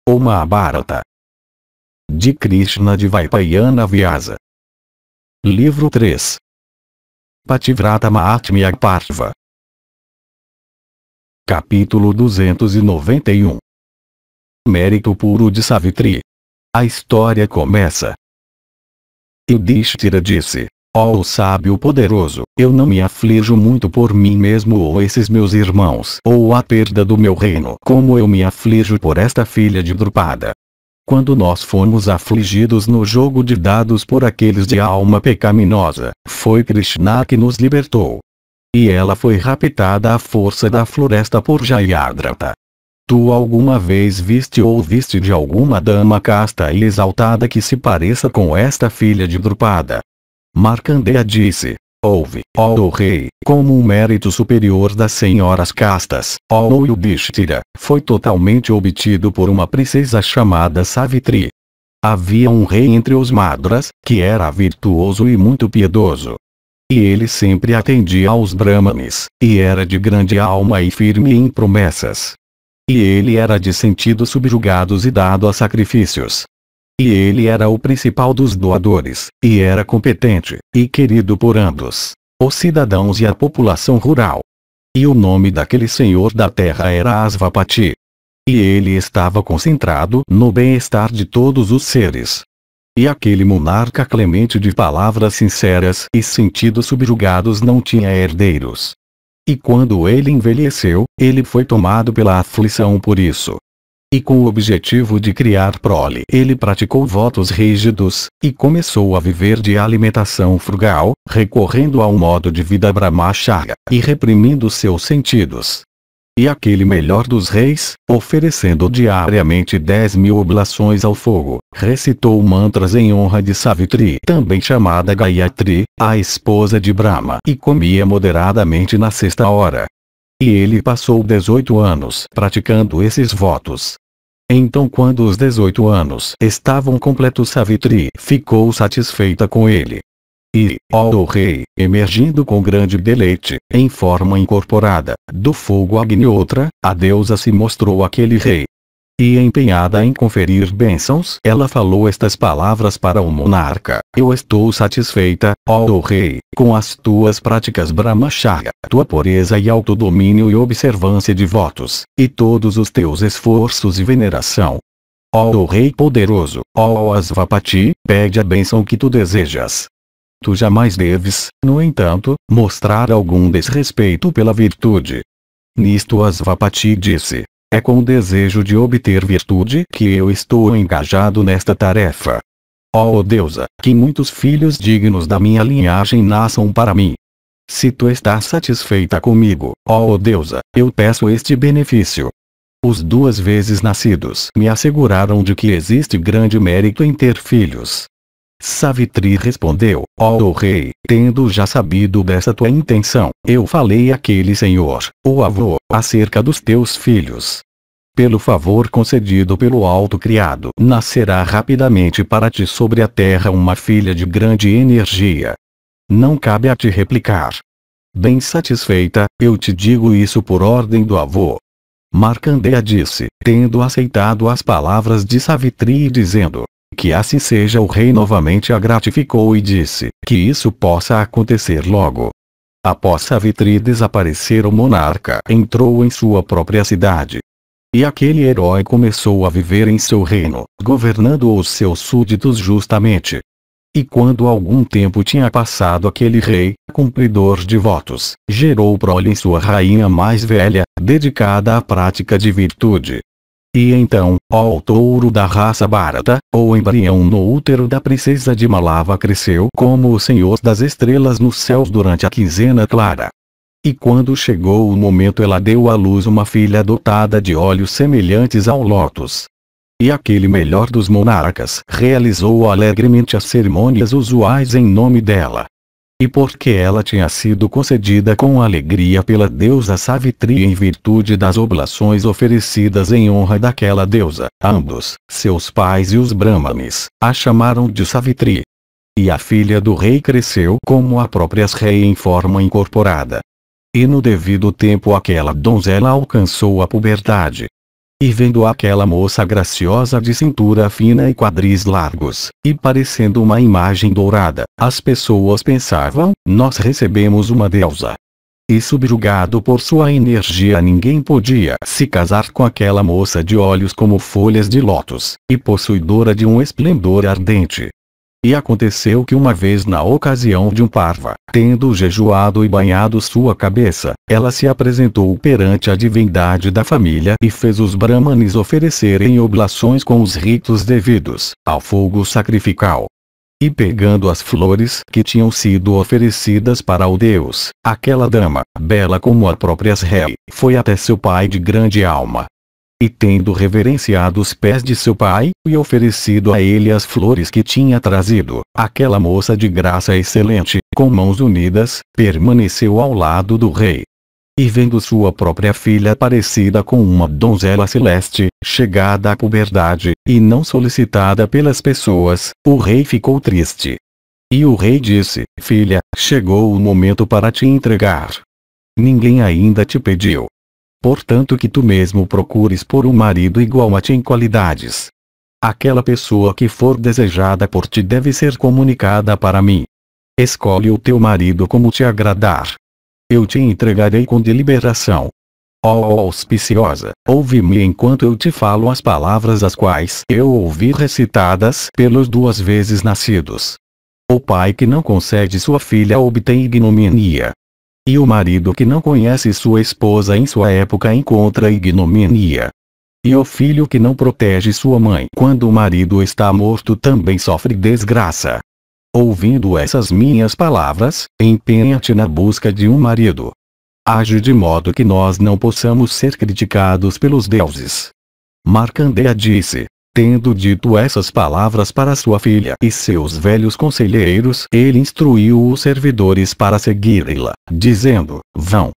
O Mahabharata. De Krishna de Vaipayana Vyasa. Livro 3. Pativrata Mahatmya Parva. Capítulo 291. Mérito puro de Savitri. A história começa. Yudhishthira disse: ó sábio poderoso, eu não me aflijo muito por mim mesmo ou esses meus irmãos ou a perda do meu reino, como eu me aflijo por esta filha de Drupada. Quando nós fomos afligidos no jogo de dados por aqueles de alma pecaminosa, foi Krishna que nos libertou. E ela foi raptada à força da floresta por Jayadratha. Tu alguma vez viste ou ouviste de alguma dama casta e exaltada que se pareça com esta filha de Drupada? Markandeya disse: ouve, ó rei, como um mérito superior das senhoras castas, ó Yudhishthira, foi totalmente obtido por uma princesa chamada Savitri. Havia um rei entre os Madras, que era virtuoso e muito piedoso. E ele sempre atendia aos Brahmanes, e era de grande alma e firme em promessas. E ele era de sentidos subjugados e dado a sacrifícios. E ele era o principal dos doadores, e era competente, e querido por ambos, os cidadãos e a população rural. E o nome daquele senhor da terra era Asvapati. E ele estava concentrado no bem-estar de todos os seres. E aquele monarca clemente de palavras sinceras e sentidos subjugados não tinha herdeiros. E quando ele envelheceu, ele foi tomado pela aflição por isso. E com o objetivo de criar prole, ele praticou votos rígidos, e começou a viver de alimentação frugal, recorrendo a um modo de vida brahmacharya, e reprimindo seus sentidos. E aquele melhor dos reis, oferecendo diariamente 10.000 oblações ao fogo, recitou mantras em honra de Savitri, também chamada Gayatri, a esposa de Brahma, e comia moderadamente na sexta hora. E ele passou 18 anos praticando esses votos. Então, quando os 18 anos estavam completos, Savitri ficou satisfeita com ele. E, ó rei, emergindo com grande deleite, em forma incorporada, do fogo Agniotra, a deusa se mostrou àquele rei. E empenhada em conferir bênçãos, ela falou estas palavras para o monarca: eu estou satisfeita, ó rei, com as tuas práticas brahmacharya, tua pureza e autodomínio e observância de votos, e todos os teus esforços e veneração. Ó rei poderoso, ó Asvapati, pede a bênção que tu desejas. Tu jamais deves, no entanto, mostrar algum desrespeito pela virtude. Nisto Asvapati disse: é com o desejo de obter virtude que eu estou engajado nesta tarefa. Ó deusa, que muitos filhos dignos da minha linhagem nasçam para mim. Se tu estás satisfeita comigo, ó deusa, eu peço este benefício. Os 2 vezes nascidos me asseguraram de que existe grande mérito em ter filhos. Savitri respondeu: ó rei, tendo já sabido dessa tua intenção, eu falei àquele senhor, o avô, acerca dos teus filhos. Pelo favor concedido pelo alto criado, nascerá rapidamente para ti sobre a terra uma filha de grande energia. Não cabe a ti replicar. Bem satisfeita, eu te digo isso por ordem do avô. Markandeya disse, tendo aceitado as palavras de Savitri e dizendo: que assim seja, o rei novamente a gratificou e disse: que isso possa acontecer logo. Após Savitri desaparecer, o monarca entrou em sua própria cidade. E aquele herói começou a viver em seu reino, governando os seus súditos justamente. E quando algum tempo tinha passado, aquele rei, cumpridor de votos, gerou prole em sua rainha mais velha, dedicada à prática de virtude. E então, ó touro da raça Bharata, o embrião no útero da princesa de Malava cresceu como o senhor das estrelas nos céus durante a quinzena clara. E quando chegou o momento, ela deu à luz uma filha dotada de olhos semelhantes ao lótus. E aquele melhor dos monarcas realizou alegremente as cerimônias usuais em nome dela. E porque ela tinha sido concedida com alegria pela deusa Savitri em virtude das oblações oferecidas em honra daquela deusa, ambos, seus pais e os Brahmanes, a chamaram de Savitri. E a filha do rei cresceu como a própria rei em forma incorporada. E no devido tempo aquela donzela alcançou a puberdade. E vendo aquela moça graciosa de cintura fina e quadris largos, e parecendo uma imagem dourada, as pessoas pensavam, nós recebemos uma deusa. E subjugado por sua energia ninguém podia se casar com aquela moça de olhos como folhas de lótus, e possuidora de um esplendor ardente. E aconteceu que uma vez na ocasião de um parva, tendo jejuado e banhado sua cabeça, ela se apresentou perante a divindade da família e fez os brahmanes oferecerem oblações com os ritos devidos, ao fogo sacrificial. E pegando as flores que tinham sido oferecidas para o deus, aquela dama, bela como a própria Rei, foi até seu pai de grande alma. E tendo reverenciado os pés de seu pai, e oferecido a ele as flores que tinha trazido, aquela moça de graça excelente, com mãos unidas, permaneceu ao lado do rei. E vendo sua própria filha parecida com uma donzela celeste, chegada à puberdade, e não solicitada pelas pessoas, o rei ficou triste. E o rei disse, filha, chegou o momento para te entregar. Ninguém ainda te pediu. Portanto que tu mesmo procures por um marido igual a ti em qualidades. Aquela pessoa que for desejada por ti deve ser comunicada para mim. Escolhe o teu marido como te agradar. Eu te entregarei com deliberação. Ó auspiciosa, ouve-me enquanto eu te falo as palavras as quais eu ouvi recitadas pelos 2 vezes nascidos. O pai que não concede sua filha obtém ignomínia. E o marido que não conhece sua esposa em sua época encontra ignomínia. E o filho que não protege sua mãe quando o marido está morto também sofre desgraça. Ouvindo essas minhas palavras, empenha-te na busca de um marido. Age de modo que nós não possamos ser criticados pelos deuses. Markandeya disse. Tendo dito essas palavras para sua filha e seus velhos conselheiros, ele instruiu os servidores para segui-la, dizendo, vão.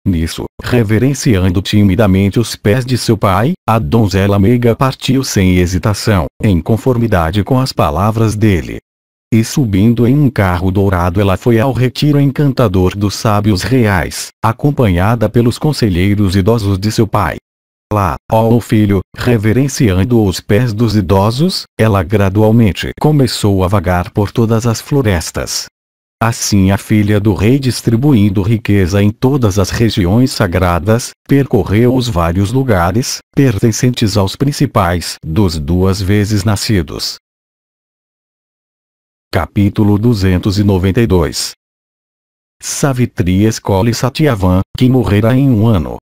Nisso, reverenciando timidamente os pés de seu pai, a donzela meiga partiu sem hesitação, em conformidade com as palavras dele. E subindo em um carro dourado ela foi ao retiro encantador dos sábios reais, acompanhada pelos conselheiros idosos de seu pai. Lá, ó filho, reverenciando os pés dos idosos, ela gradualmente começou a vagar por todas as florestas. Assim a filha do rei, distribuindo riqueza em todas as regiões sagradas, percorreu os vários lugares, pertencentes aos principais dos 2 vezes nascidos. Capítulo 292. Savitri escolhe Satyavan, que morrerá em 1 ano.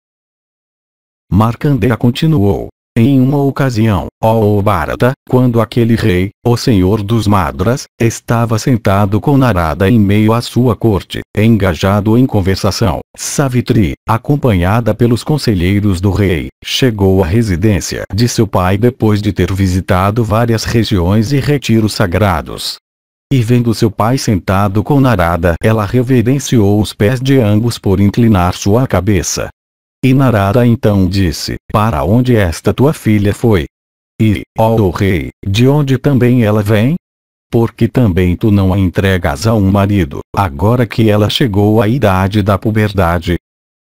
Markandeya continuou. Em uma ocasião, ó Bharata, quando aquele rei, o senhor dos Madras, estava sentado com Narada em meio à sua corte, engajado em conversação, Savitri, acompanhada pelos conselheiros do rei, chegou à residência de seu pai depois de ter visitado várias regiões e retiros sagrados. E vendo seu pai sentado com Narada, ela reverenciou os pés de ambos por inclinar sua cabeça. E Narada então disse, para onde esta tua filha foi? E, ó rei, de onde também ela vem? Porque também tu não a entregas a um marido, agora que ela chegou à idade da puberdade?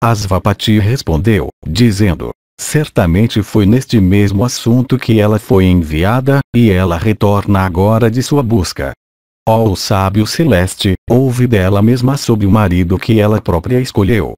Asvapati respondeu, dizendo, certamente foi neste mesmo assunto que ela foi enviada, e ela retorna agora de sua busca. Ó sábio celeste, ouve dela mesma sobre o marido que ela própria escolheu.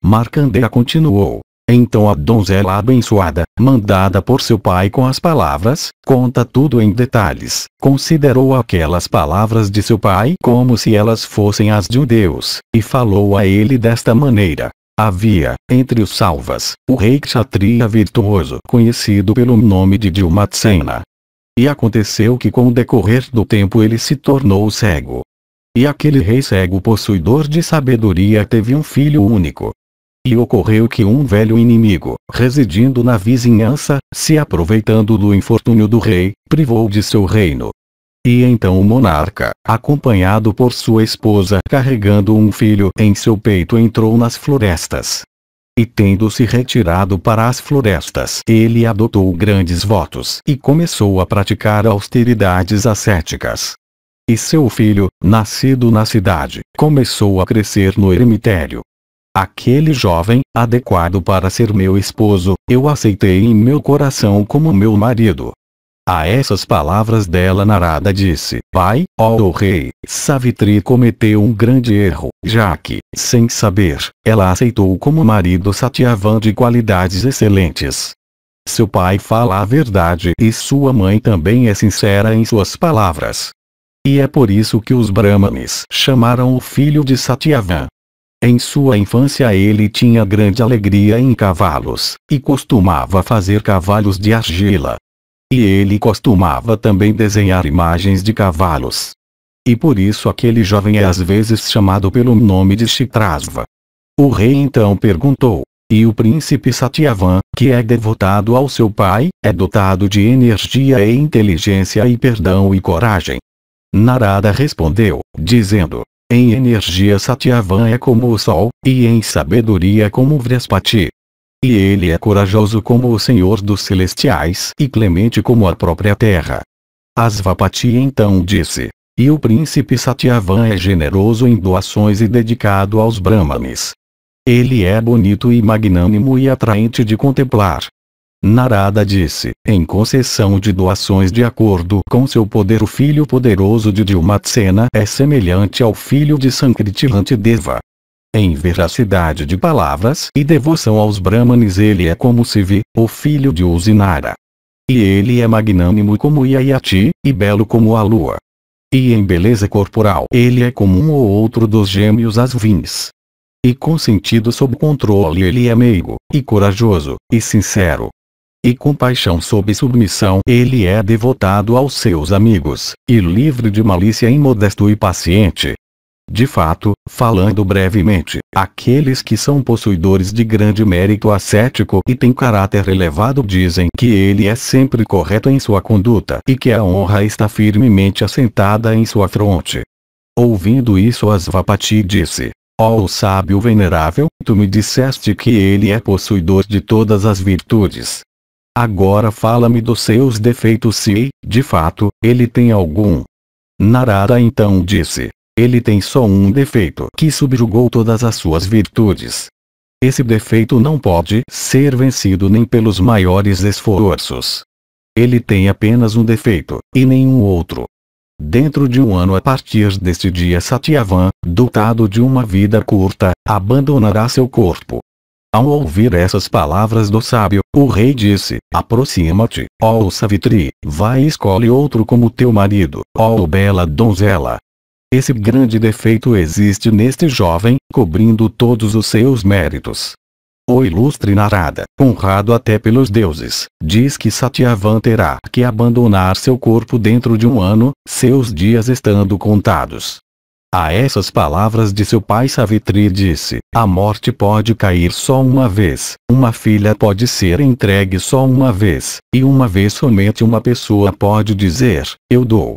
Markandeya continuou. Então a donzela abençoada, mandada por seu pai com as palavras, conta tudo em detalhes, considerou aquelas palavras de seu pai como se elas fossem as de um deus, e falou a ele desta maneira. Havia, entre os salvas, o rei Kshatriya virtuoso conhecido pelo nome de Dilmatsena. E aconteceu que com o decorrer do tempo ele se tornou cego. E aquele rei cego possuidor de sabedoria teve um filho único. E ocorreu que um velho inimigo, residindo na vizinhança, se aproveitando do infortúnio do rei, privou de seu reino. E então o monarca, acompanhado por sua esposa carregando um filho em seu peito, entrou nas florestas. E tendo se retirado para as florestas, ele adotou grandes votos e começou a praticar austeridades ascéticas. E seu filho, nascido na cidade, começou a crescer no eremitério. Aquele jovem, adequado para ser meu esposo, eu aceitei em meu coração como meu marido. A essas palavras dela Narada disse: Pai, ó rei, Savitri cometeu um grande erro, já que, sem saber, ela aceitou como marido Satyavan de qualidades excelentes. Seu pai fala a verdade e sua mãe também é sincera em suas palavras. E é por isso que os Brahmanes chamaram o filho de Satyavan. Em sua infância ele tinha grande alegria em cavalos, e costumava fazer cavalos de argila. E ele costumava também desenhar imagens de cavalos. E por isso aquele jovem é às vezes chamado pelo nome de Chitrasva. O rei então perguntou: e o príncipe Satyavan, que é devotado ao seu pai, é dotado de energia e inteligência e perdão e coragem? Narada respondeu, dizendo: em energia Satyavan é como o sol, e em sabedoria como Vrihaspati. E ele é corajoso como o Senhor dos Celestiais e clemente como a própria terra. Asvapati então disse: e o príncipe Satyavan é generoso em doações e dedicado aos Brahmanes. Ele é bonito e magnânimo e atraente de contemplar. Narada disse: em concessão de doações de acordo com seu poder o filho poderoso de Dilmatsena é semelhante ao filho de Sankritihantideva. Em veracidade de palavras e devoção aos Brahmanes ele é como Sivi, o filho de Usinara. E ele é magnânimo como Yayati, e belo como a lua. E em beleza corporal ele é como um ou outro dos gêmeos Asvins. E com sentido sob controle ele é meigo, e corajoso, e sincero. E com paixão sob submissão ele é devotado aos seus amigos, e livre de malícia imodesto e paciente. De fato, falando brevemente, aqueles que são possuidores de grande mérito ascético e têm caráter elevado dizem que ele é sempre correto em sua conduta e que a honra está firmemente assentada em sua fronte. Ouvindo isso Asvapati disse: ó sábio venerável, tu me disseste que ele é possuidor de todas as virtudes. Agora fala-me dos seus defeitos se, de fato, ele tem algum. Narada então disse: ele tem só um defeito que subjugou todas as suas virtudes. Esse defeito não pode ser vencido nem pelos maiores esforços. Ele tem apenas um defeito, e nenhum outro. Dentro de um ano a partir deste dia Satyavan, dotado de uma vida curta, abandonará seu corpo. Ao ouvir essas palavras do sábio, o rei disse: aproxima-te, ó Savitri, vai e escolhe outro como teu marido, ó bela donzela. Esse grande defeito existe neste jovem, cobrindo todos os seus méritos. O ilustre Narada, honrado até pelos deuses, diz que Satyavan terá que abandonar seu corpo dentro de um ano, seus dias estando contados. A essas palavras de seu pai Savitri disse: a morte pode cair só uma vez, uma filha pode ser entregue só uma vez, e uma vez somente uma pessoa pode dizer: eu dou.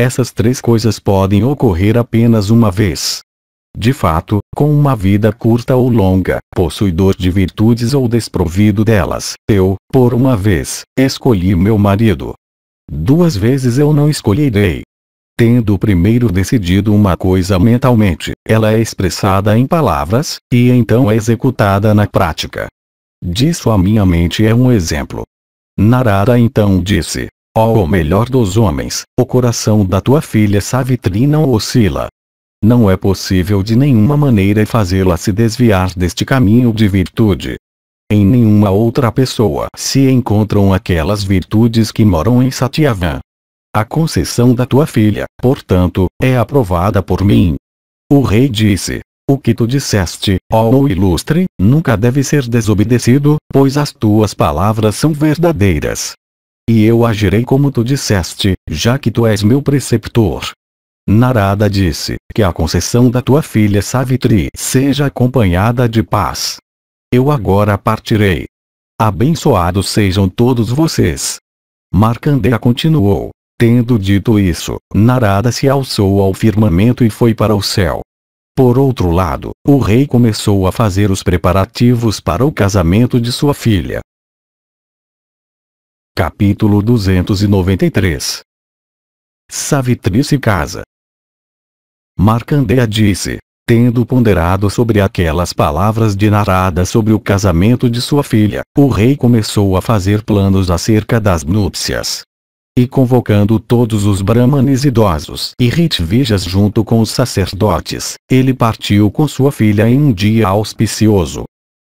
Essas três coisas podem ocorrer apenas uma vez. De fato, com uma vida curta ou longa, possuidor de virtudes ou desprovido delas, eu, por uma vez, escolhi meu marido. 2 vezes eu não escolherei. Tendo primeiro decidido uma coisa mentalmente, ela é expressada em palavras, e então é executada na prática. Disso a minha mente é um exemplo. Narada então disse: ó o melhor dos homens, o coração da tua filha Savitri não oscila. Não é possível de nenhuma maneira fazê-la se desviar deste caminho de virtude. Em nenhuma outra pessoa se encontram aquelas virtudes que moram em Satyavan. A concessão da tua filha, portanto, é aprovada por mim. O rei disse: o que tu disseste, ó ilustre, nunca deve ser desobedecido, pois as tuas palavras são verdadeiras. E eu agirei como tu disseste, já que tu és meu preceptor. Narada disse: que a concessão da tua filha Savitri seja acompanhada de paz. Eu agora partirei. Abençoados sejam todos vocês. Markandeya continuou: tendo dito isso, Narada se alçou ao firmamento e foi para o céu. Por outro lado, o rei começou a fazer os preparativos para o casamento de sua filha. Capítulo 293. Savitri se casa. Markandeya disse: Tendo ponderado sobre aquelas palavras de Narada sobre o casamento de sua filha, o rei começou a fazer planos acerca das núpcias. E convocando todos os brahmanes idosos e ritvijas junto com os sacerdotes, ele partiu com sua filha em um dia auspicioso.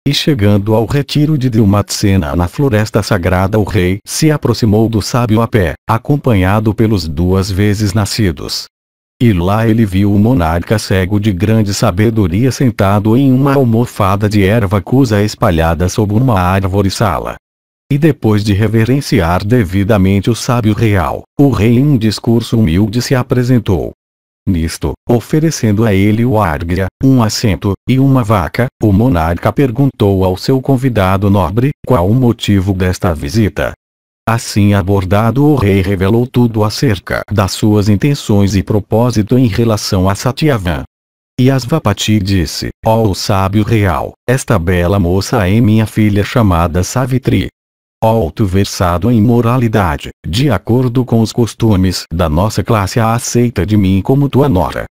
E chegando ao retiro de Dhrimatsena na floresta sagrada, o rei se aproximou do sábio a pé, acompanhado pelos 2 vezes nascidos. E lá ele viu o monarca cego de grande sabedoria sentado em uma almofada de erva cusa espalhada sob uma árvore-sala. E depois de reverenciar devidamente o sábio real, o rei em um discurso humilde se apresentou. Nisto, oferecendo a ele o arghya, um assento, e uma vaca, o monarca perguntou ao seu convidado nobre, qual o motivo desta visita. Assim abordado, o rei revelou tudo acerca das suas intenções e propósito em relação a Satyavan. E Asvapati disse, ó sábio real, esta bela moça é minha filha chamada Savitri. Ó tu versado em moralidade, de acordo com os costumes da nossa classe, a aceita de mim como tua nora.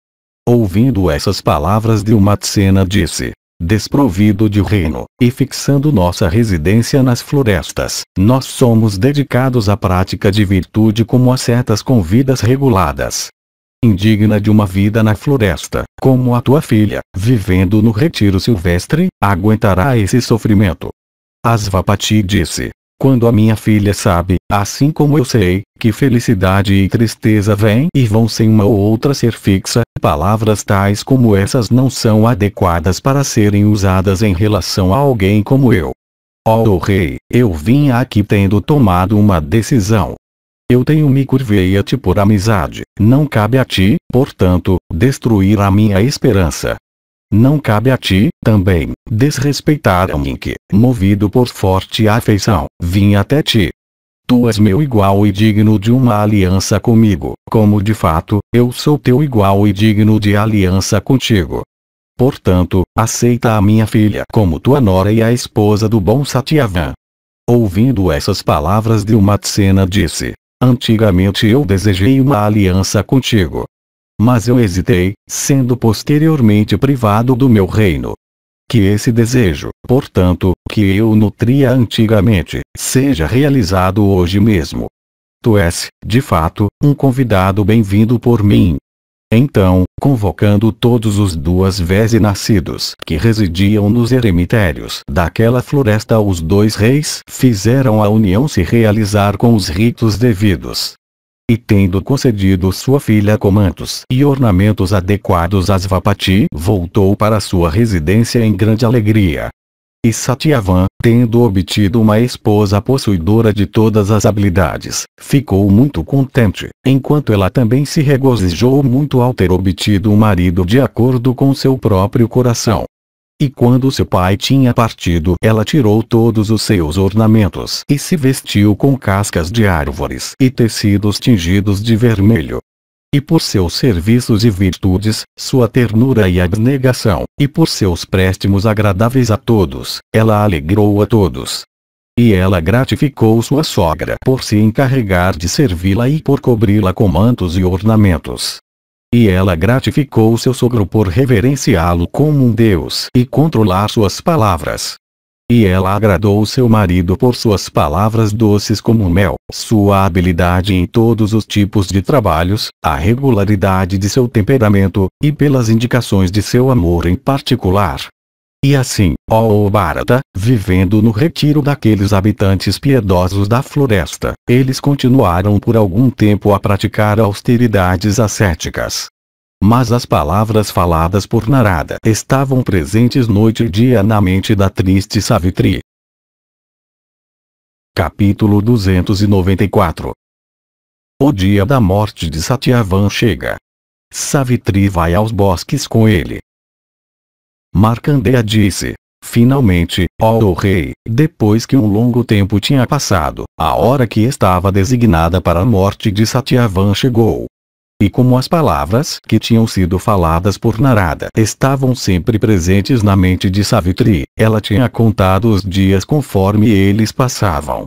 Ouvindo essas palavras, Dhrimatsena disse, desprovido de reino, e fixando nossa residência nas florestas, nós somos dedicados à prática de virtude como ascetas com vidas reguladas. Indigna de uma vida na floresta, como a tua filha, vivendo no retiro silvestre, aguentará esse sofrimento. Asvapati disse, quando a minha filha sabe, assim como eu sei, que felicidade e tristeza vêm e vão sem uma ou outra ser fixa, palavras tais como essas não são adequadas para serem usadas em relação a alguém como eu. Ó rei, eu vim aqui tendo tomado uma decisão. Eu tenho me curvei a ti por amizade, não cabe a ti, portanto, destruir a minha esperança. Não cabe a ti, também, desrespeitar a mim que, movido por forte afeição, vim até ti. Tu és meu igual e digno de uma aliança comigo, como de fato, eu sou teu igual e digno de aliança contigo. Portanto, aceita a minha filha como tua nora e a esposa do bom Satyavan. Ouvindo essas palavras, Dhrimatsena disse, antigamente eu desejei uma aliança contigo. Mas eu hesitei, sendo posteriormente privado do meu reino. Que esse desejo, portanto, que eu nutria antigamente, seja realizado hoje mesmo. Tu és, de fato, um convidado bem-vindo por mim. Então, convocando todos os 2 vezes nascidos que residiam nos eremitérios daquela floresta, os 2 reis fizeram a união se realizar com os ritos devidos. E tendo concedido sua filha com mantos e ornamentos adequados, Asvapati voltou para sua residência em grande alegria. E Satyavan, tendo obtido uma esposa possuidora de todas as habilidades, ficou muito contente, enquanto ela também se regozijou muito ao ter obtido um marido de acordo com seu próprio coração. E quando seu pai tinha partido, ela tirou todos os seus ornamentos e se vestiu com cascas de árvores e tecidos tingidos de vermelho. E por seus serviços e virtudes, sua ternura e abnegação, e por seus préstimos agradáveis a todos, ela alegrou a todos. E ela gratificou sua sogra por se encarregar de servi-la e por cobri-la com mantos e ornamentos. E ela gratificou seu sogro por reverenciá-lo como um deus e controlar suas palavras. E ela agradou seu marido por suas palavras doces como mel, sua habilidade em todos os tipos de trabalhos, a regularidade de seu temperamento, e pelas indicações de seu amor em particular. E assim, ó Bharata, vivendo no retiro daqueles habitantes piedosos da floresta, eles continuaram por algum tempo a praticar austeridades ascéticas. Mas as palavras faladas por Narada estavam presentes noite e dia na mente da triste Savitri. Capítulo 294. O dia da morte de Satyavan chega. Savitri vai aos bosques com ele. Markandeya disse, finalmente, ó rei, depois que um longo tempo tinha passado, a hora que estava designada para a morte de Satyavan chegou. E como as palavras que tinham sido faladas por Narada estavam sempre presentes na mente de Savitri, ela tinha contado os dias conforme eles passavam.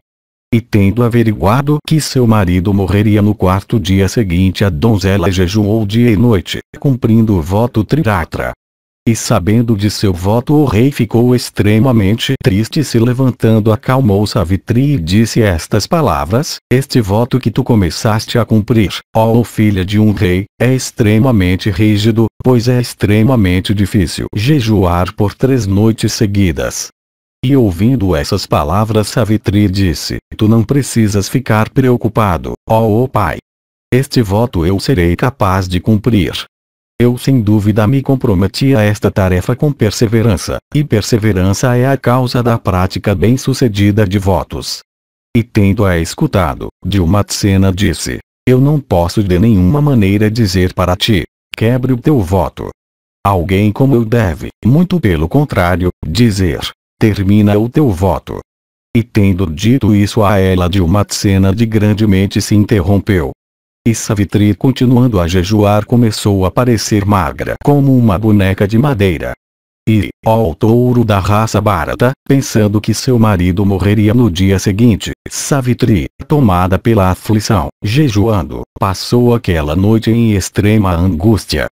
E tendo averiguado que seu marido morreria no 4º dia seguinte, a donzela jejuou dia e noite, cumprindo o voto Triratra. E sabendo de seu voto o rei ficou extremamente triste, e se levantando acalmou Savitri e disse estas palavras: este voto que tu começaste a cumprir, ó filha de um rei, é extremamente rígido, pois é extremamente difícil jejuar por 3 noites seguidas. E ouvindo essas palavras Savitri disse: tu não precisas ficar preocupado, ó pai. Este voto eu serei capaz de cumprir. Eu sem dúvida me comprometi a esta tarefa com perseverança, e perseverança é a causa da prática bem-sucedida de votos. E tendo-a escutado, Dilmatsena disse: eu não posso de nenhuma maneira dizer para ti, quebre o teu voto. Alguém como eu deve, muito pelo contrário, dizer, termina o teu voto. E tendo dito isso a ela, Dilmatsena de grandemente se interrompeu. E Savitri, continuando a jejuar, começou a parecer magra como uma boneca de madeira. E, ó touro da raça Bharata, pensando que seu marido morreria no dia seguinte, Savitri, tomada pela aflição, jejuando, passou aquela noite em extrema angústia.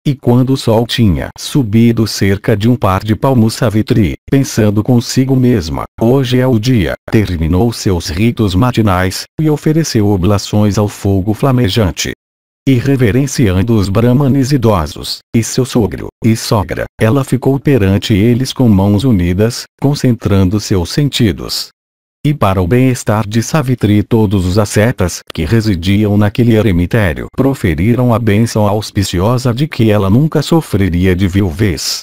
E quando o sol tinha subido cerca de um par de palmos, Savitri, pensando consigo mesma, hoje é o dia, terminou seus ritos matinais, e ofereceu oblações ao fogo flamejante. E reverenciando os brahmanes idosos, e seu sogro, e sogra, ela ficou perante eles com mãos unidas, concentrando seus sentidos. E para o bem-estar de Savitri, todos os ascetas que residiam naquele eremitério proferiram a bênção auspiciosa de que ela nunca sofreria de viuvez.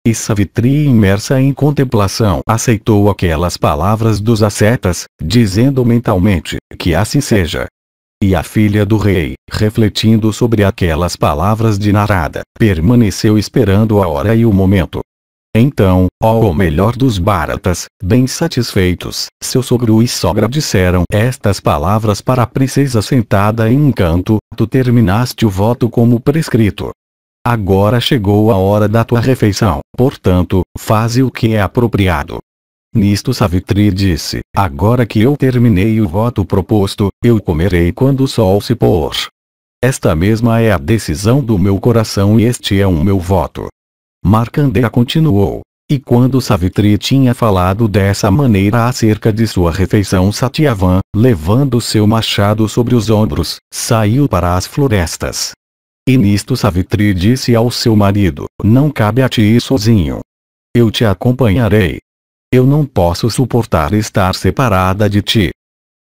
E Savitri, imersa em contemplação, aceitou aquelas palavras dos ascetas, dizendo mentalmente, que assim seja. E a filha do rei, refletindo sobre aquelas palavras de Narada, permaneceu esperando a hora e o momento. Então, ó o melhor dos Bharatas, bem satisfeitos, seu sogro e sogra disseram estas palavras para a princesa sentada em um canto: tu terminaste o voto como prescrito. Agora chegou a hora da tua refeição, portanto, faze o que é apropriado. Nisto Savitri disse: agora que eu terminei o voto proposto, eu comerei quando o sol se pôr. Esta mesma é a decisão do meu coração e este é o meu voto. Markandeya continuou. E quando Savitri tinha falado dessa maneira acerca de sua refeição, Satyavan, levando seu machado sobre os ombros, saiu para as florestas. E nisto Savitri disse ao seu marido: não cabe a ti ir sozinho. Eu te acompanharei. Eu não posso suportar estar separada de ti.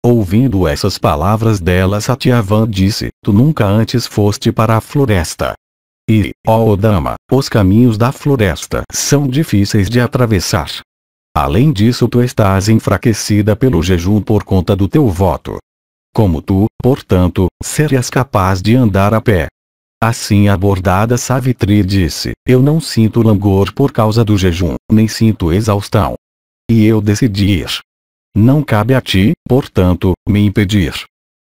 Ouvindo essas palavras dela, Satyavan disse: tu nunca antes foste para a floresta. E, ó dama, os caminhos da floresta são difíceis de atravessar. Além disso, tu estás enfraquecida pelo jejum por conta do teu voto. Como tu, portanto, serias capaz de andar a pé. Assim abordada, Savitri disse: eu não sinto langor por causa do jejum, nem sinto exaustão. E eu decidi ir. Não cabe a ti, portanto, me impedir.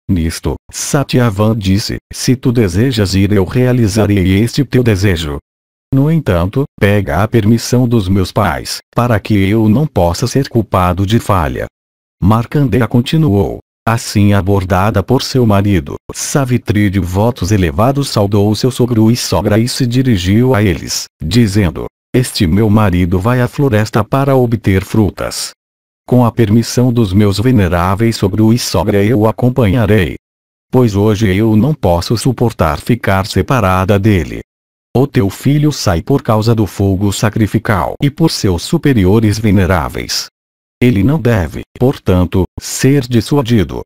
Nisto, Satyavan disse: se tu desejas ir, eu realizarei este teu desejo. No entanto, pega a permissão dos meus pais, para que eu não possa ser culpado de falha. Markandeya continuou. Assim abordada por seu marido, Savitri, de votos elevados, saudou seu sogro e sogra e se dirigiu a eles, dizendo: este meu marido vai à floresta para obter frutas. Com a permissão dos meus veneráveis sogro e sogra, eu o acompanharei. Pois hoje eu não posso suportar ficar separada dele. O teu filho sai por causa do fogo sacrificial e por seus superiores veneráveis. Ele não deve, portanto, ser dissuadido.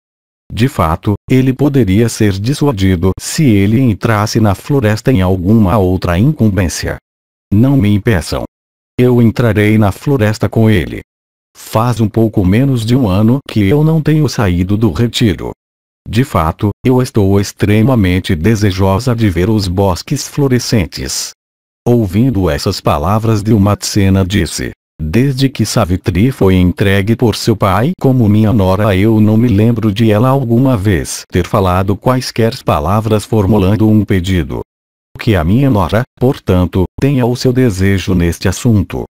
De fato, ele poderia ser dissuadido se ele entrasse na floresta em alguma outra incumbência. Não me impeçam. Eu entrarei na floresta com ele. Faz um pouco menos de um ano que eu não tenho saído do retiro. De fato, eu estou extremamente desejosa de ver os bosques florescentes. Ouvindo essas palavras, Dilmatsena disse: desde que Savitri foi entregue por seu pai como minha nora, eu não me lembro de ela alguma vez ter falado quaisquer palavras formulando um pedido. Que a minha nora, portanto, tenha o seu desejo neste assunto.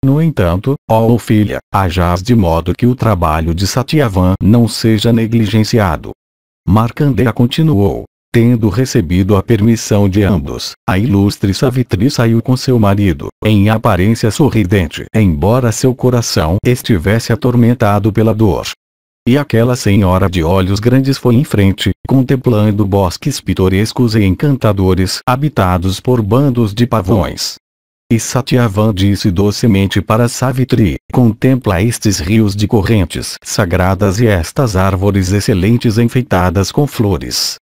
No entanto, ó filha, ajás de modo que o trabalho de Satyavan não seja negligenciado. Markandeya continuou. Tendo recebido a permissão de ambos, a ilustre Savitri saiu com seu marido, em aparência sorridente, embora seu coração estivesse atormentado pela dor. E aquela senhora de olhos grandes foi em frente, contemplando bosques pitorescos e encantadores habitados por bandos de pavões. E Satyavan disse docemente para Savitri: contempla estes rios de correntes sagradas e estas árvores excelentes enfeitadas com flores.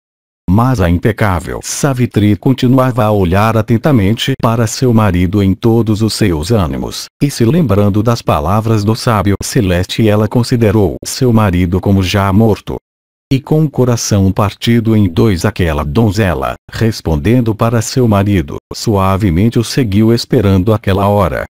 Mas a impecável Savitri continuava a olhar atentamente para seu marido em todos os seus ânimos, e se lembrando das palavras do sábio celeste, ela considerou seu marido como já morto. E com o coração partido em dois, aquela donzela, respondendo para seu marido, suavemente o seguiu esperando aquela hora.